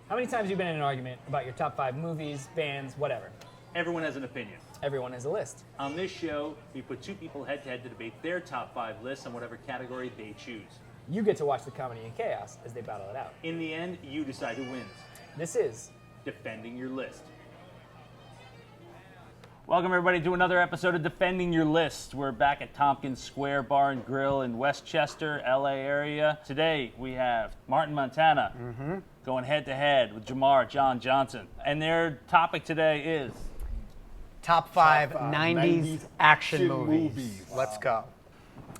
How many times have you been in an argument about your top 5 movies, bands, whatever? Everyone has an opinion. Everyone has a list. On this show, we put 2 people head-to-head to debate their top 5 lists on whatever category they choose. You get to watch the comedy and chaos as they battle it out. In the end, you decide who wins. This is Defending Your List. Welcome everybody to another episode of Defending Your List. We're back at Tompkins Square Bar and Grill in Westchester, LA area. Today we have Martin Montana going head-to-head with JaMarr, John Johnson. And their topic today is... Top five 90s action movies. Let's go.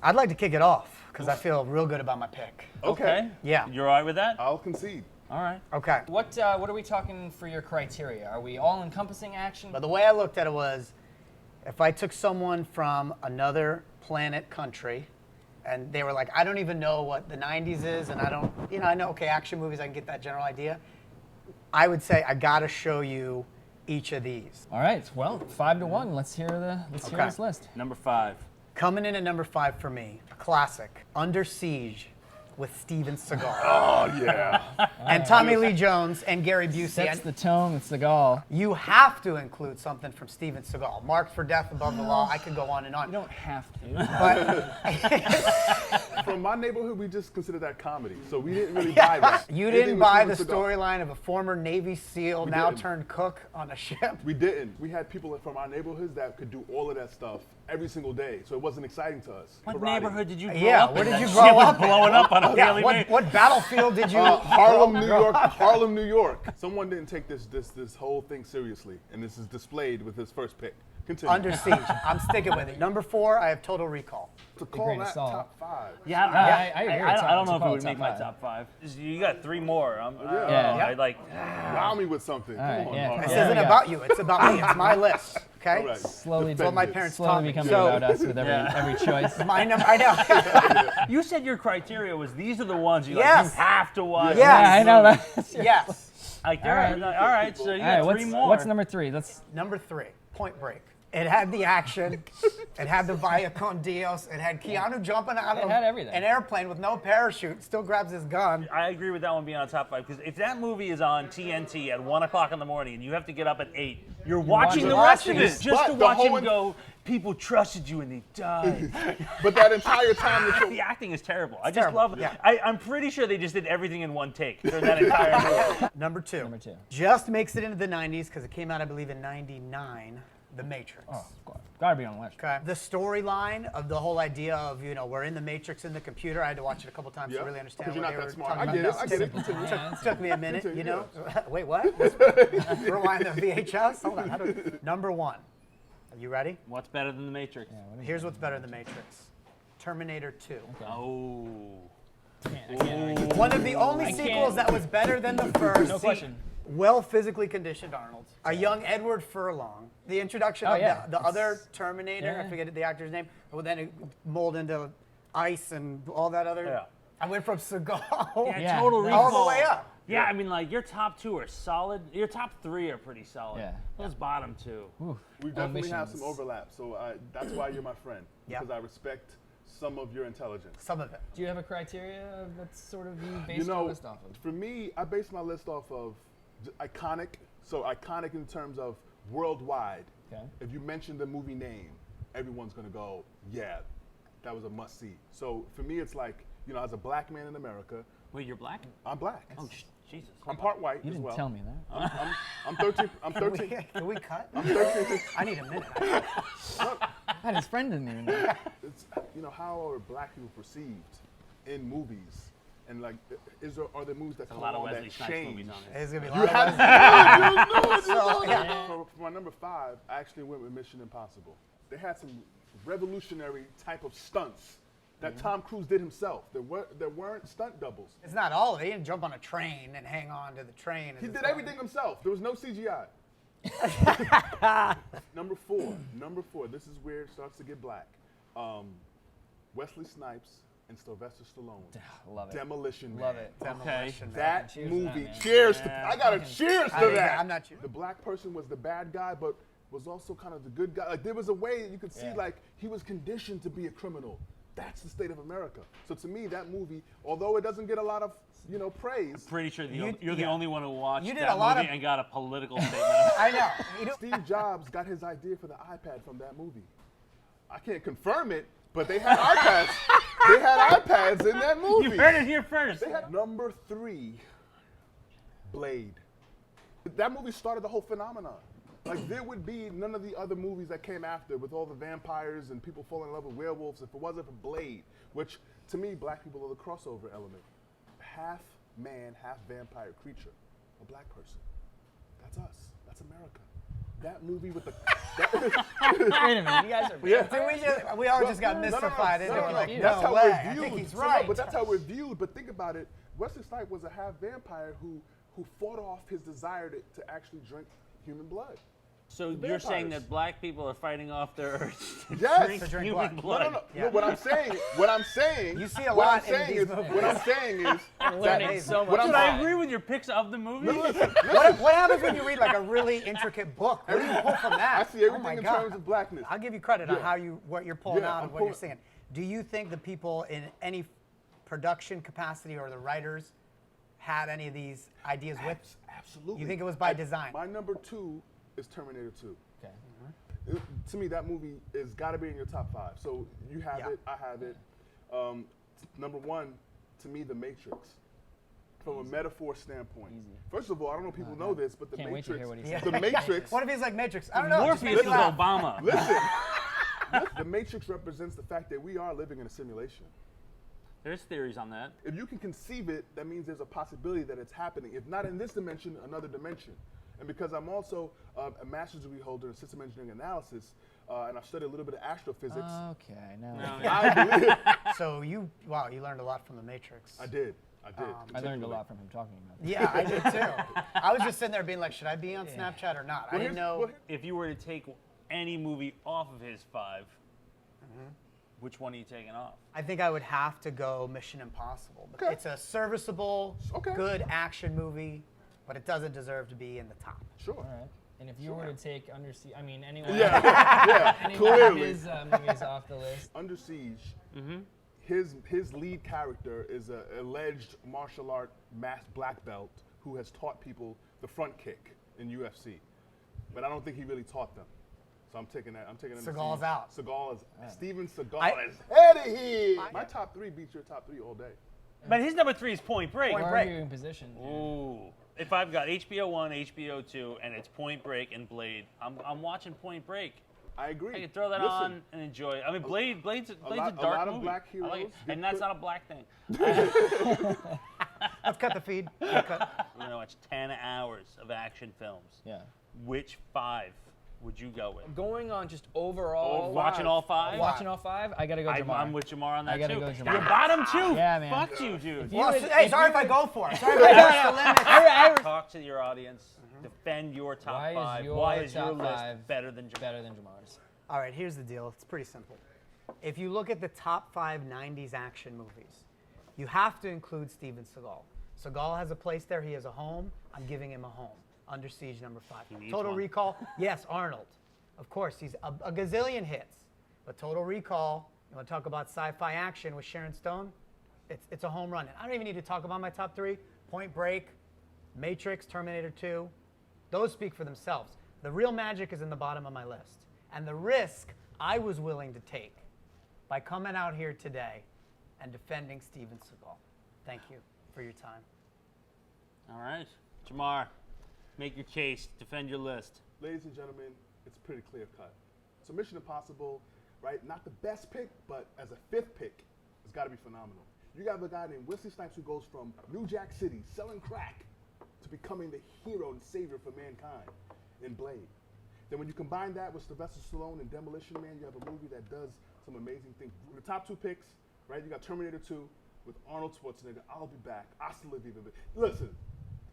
I'd like to kick it off because I feel real good about my pick. Okay. Yeah. You're all right with that? I'll concede. All right. Okay. what are we talking for your criteria? Are we all encompassing action? But the way I looked at it was, if I took someone from another planet country, and they were like, I don't even know what the 90s is, and I don't, I know, okay, action movies, I can get that general idea. I would say I gotta show you each of these. All right. Well, 5-1. Let's hear hear this list. Number 5. Coming in at number 5 for me, a classic, Under Siege with Steven Seagal. Oh, yeah. And Tommy Lee Jones and Gary Busey. Sets the tone with Seagal. You have to include something from Steven Seagal. Marked for Death, Above the Law. I could go on and on. You don't have to. But From my neighborhood, we just considered that comedy, so we didn't really buy that. you Anything didn't with buy the Steven Seagal. storyline of a former Navy SEAL, We now didn't. turned cook on a ship. We didn't. We had people from our neighborhoods that could do all of that stuff every single day, so it wasn't exciting to us. What Karate. neighborhood did you grow Yeah, up in? where did you That grow shit was up in? blowing up on a Yeah, daily basis. what battlefield did you? Harlem, New York. Harlem, New York. Someone didn't take this whole thing seriously, and this is displayed with his first pick. Continue. Under Siege. I'm sticking with it. Number 4, I have Total Recall. to call Great that assault. top 5. Yeah, I agree. I don't know if it It's would a make my top top 5. You got 3 more. I don't know. Yeah. I like. Wow me with something. right, Come on, yeah. Mark. This Yeah, isn't we got- about you. It's about me. It's my list. Okay. All right. Slowly, Defend my it. parents taught slowly me. becoming So- about us with every choice. My number. I know. You said your criteria was these are the ones you Yes. like. You have to watch. Yeah. Yeah, I know that. Yes. Like, All right. all right. So you All right, got 3 more. what's number 3? Let's. Number 3, Point Break. It had the action. It had the Via con Dios. It had Keanu jumping out of had everything. an airplane with no parachute, still grabs his gun. I agree with that one being on top 5 because if that movie is on TNT at 1 o'clock in the morning and you have to get up at 8, you're watching the rest of it just But to the watch whole him go. People trusted you and they died. But that entire time, that The acting is terrible. I just terrible, love it. yeah. I'm pretty sure they just did everything in one take during that entire movie. Number 2. Number 2. Just makes it into the 90s because it came out, I believe, in 99. The Matrix. Gotta be on the list. Okay. The storyline of the whole idea of, we're in the Matrix in the computer. I had to watch it a couple times Yeah. to really understand Because what you're they not were that smart. talking I get it. about. I get it. Continue. Took me a minute, Continue, Wait, what? Rewind the VHS? Hold on. Number 1. Are you ready? What's better than The Matrix? Here's what's better than Matrix. Terminator 2. Oh. I can't argue. One of the only I can't- sequels that was better than the first. No question. Well physically conditioned Arnold. A young Edward Furlong. The introduction of yeah. the other Terminator, yeah. I forget the actor's name, but then it molded into ice and all that other. Yeah. I went from Seagal Yeah. Total All the Recall. all the way up. Yeah, I mean, like, your top 2 are solid. Your top 3 are pretty solid. Yeah. Those bottom 2. We definitely have Omissions. some overlap, so that's why you're my friend, Yeah. because I respect some of your intelligence. Some of it. Do you have a criteria that's sort of you based your list off of? For me, I base my list off of iconic, so iconic in terms of worldwide. Okay. If you mention the movie name, everyone's gonna go, yeah, that was a must-see. So for me, it's like, as a black man in America, Wait, you're black? I'm black. Oh, Jesus. I'm part white You as didn't well. tell me that. I'm 13. I'm 13. Can we cut? I'm 13. I need a minute. That his friend didn't even know. It's, how are black people perceived in movies? And like, are there movies that A come lot of along Wesley that Snipes change? movies on it. It's gonna be a You lot had of so, yeah. for my number 5, I actually went with Mission Impossible. They had some revolutionary type of stunts that Tom Cruise did himself. There weren't stunt doubles. It's not all of it. He didn't jump on a train and hang on to the train. He did everything himself. There was no CGI. Number 4. This is where it starts to get black. Wesley Snipes and Sylvester Stallone. Love it. Demolition Man. Love it. Demolition Man. That Cheers to movie. that, man. Cheers to. Yeah. I got to cheers I to mean, that. I'm not you. The black person was the bad guy, but was also kind of the good guy. Like there was a way you could see, Yeah. like he was conditioned to be a criminal. That's the state of America. So to me, that movie, although it doesn't get a lot of praise, Pretty sure you're the yeah. only one who watched You did that a lot movie of- and got a political statement. I know. You know, Steve Jobs got his idea for the iPad from that movie. I can't confirm it, but they had iPads. They had iPads in that movie. You heard it here first. They had number 3, Blade. That movie started the whole phenomenon. Like, there would be none of the other movies that came after with all the vampires and people falling in love with werewolves if it wasn't for Blade, which, to me, black people are the crossover element. Half man, half vampire creature, a black person. That's us. That's America. That movie with the... Wait a minute, you guys are. Yeah. we all just got No, no, no, mystified into no, it. no, Like, that's no how way. we're I viewed. think he's So, right. no, but that's how we're viewed. But think about it. Wesley Snipes was a half vampire who fought off his desire to actually drink human blood. So you're saying Vampires. that black people are fighting off their urge to Yes. drink To drink human blood. blood? No. Yeah. What I'm saying. You see a what lot I'm saying in these is, movies. What I'm saying is, learning that- so much. what I'm Dude, I saying- agree with your picks of the movie. What happens when you read like a really intricate book? What do you pull from that? I see everything oh my in God. terms of blackness. I'll give you credit on Yeah. what you're pulling Yeah, out I'm of what you're pulling- saying. Do you think the people in any production capacity or the writers had any of these ideas with? Absolutely. You think it was by design? My number 2 is Terminator 2. Okay. To me, that movie has got to be in your top 5. So you have Yeah. it, I have it. Number 1, to me, The Matrix. From a metaphor standpoint. Easy. First of all, I don't know if people know this, but The Can't wait to Matrix. hear what he Yeah. says. The Matrix. What if he's like Matrix? I don't know. just Morpheus make is me laugh. Obama. Listen. The Matrix represents the fact that we are living in a simulation. There's theories on that. If you can conceive it, that means there's a possibility that it's happening. If not in this dimension, another dimension. And because I'm also a master's degree holder in system engineering analysis, and I've studied a little bit of astrophysics, Okay, no. I believe So you learned a lot from the Matrix. I did. I learned a lot from him talking about that. Yeah, I did too. I was just sitting there being like, should I be on Snapchat or not? I didn't know. If you were to take any movie off of his 5, which one are you taking off? I think I would have to go Mission Impossible. Okay. It's a serviceable, Okay. good action movie, but it doesn't deserve to be in the top. Sure. All right. And if you were to take Under Siege, I mean, anyone, Yeah, any clearly. of his movies off the list. Under Siege, his lead character is an alleged martial art black belt who has taught people the front kick in UFC. But I don't think he really taught them. So I'm taking that. I'm taking Under Seagal's Siege. out. Seagal is Steven Seagal I- is out of here. My top 3 beats your top 3 all day. But his number 3 is Point Break. Point Where Break. are you in position? Ooh. If I've got HBO 1, HBO 2, and it's Point Break and Blade, I'm watching Point Break. I agree. I can throw that Listen, on and enjoy it. I mean, Blade's a lot dark of movie. black I like it. heroes get And that's put- not a black thing. Let's cut the feed. Cut. You know, it's 10 hours of action films. Yeah. Which 5 would you go with? Going on just overall. Watching all 5? Watching all 5, I gotta go JaMarr. I'm with JaMarr on that I gotta too. go JaMarr. Your bottom 2? Yeah, man. Fuck you, dude. Well, would- hey, if sorry you if I would- go for it. Sorry if I push the limit. Talk to your audience. Defend your top Why is 5. your Why is your top list 5 better than JaMarr? better than JaMarr's? All right, here's the deal. It's pretty simple. If you look at the top 5 90s action movies, you have to include Steven Seagal. Seagal has a place there. He has a home. I'm giving him a home. Under Siege, number 5. needs Total one. Recall, yes, Arnold. Of course, he's a gazillion hits. But Total Recall, you want to talk about sci-fi action with Sharon Stone? It's a home run. And I don't even need to talk about my top 3. Point Break, Matrix, Terminator 2. Those speak for themselves. The real magic is in the bottom of my list. And the risk I was willing to take by coming out here today and defending Steven Seagal. Thank you for your time. All right. JaMarr, make your case. Defend your list. Ladies and gentlemen, it's pretty clear cut. So Mission Impossible, right? Not the best pick, but as a 5th pick, it's got to be phenomenal. You got a guy named Wesley Snipes who goes from New Jack City selling crack to becoming the hero and savior for mankind in Blade. Then when you combine that with Sylvester Stallone and Demolition Man, you have a movie that does some amazing things. The top 2 picks, right? You got Terminator 2 with Arnold Schwarzenegger. I'll be back. Hasta la vida. Listen,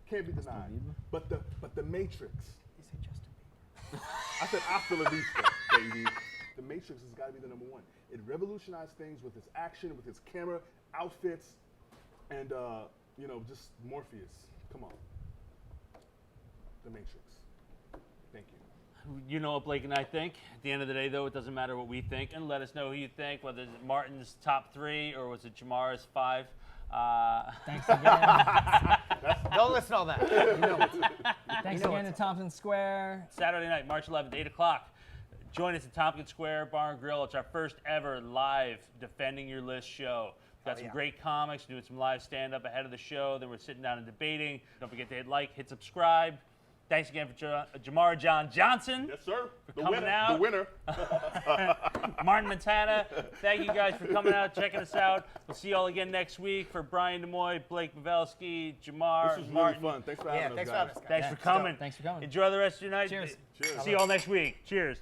can't be denied. But the Matrix. You say Justin Bieber. I said hasta la vista, baby. The Matrix has got to be the number 1. It revolutionized things with its action, with its camera, outfits, and just Morpheus. Come on. The Matrix. Thank you. You know what Blake and I think. At the end of the day, though, it doesn't matter what we think. And let us know who you think, whether it's Martin's top 3 or was it JaMarr's 5. Thanks again. Don't listen to all that. You know what's up. Thanks You know again to what's Tompkins Square. Saturday night, March 11th, 8 o'clock. Join us at Tompkins Square Bar and Grill. It's our first ever live Defending Your List show. Got some great comics, doing some live stand-up ahead of the show. Then we're sitting down and debating. Don't forget to hit like, hit subscribe. Thanks again for JaMarr John Johnson. Yes, sir. For coming out. The winner. Martin Montana, thank you guys for coming out, checking us out. We'll see you all again next week. For Brian DeMoy, Blake Pavelski, JaMarr, This was Martin. really fun. Thanks for having us, thanks for guys. having us, guys. Thanks Yeah, for coming. Thanks for coming. Enjoy the rest of your night. Cheers. Cheers. See you all next week. Cheers.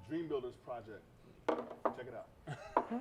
Dream Builders Project. Check it out.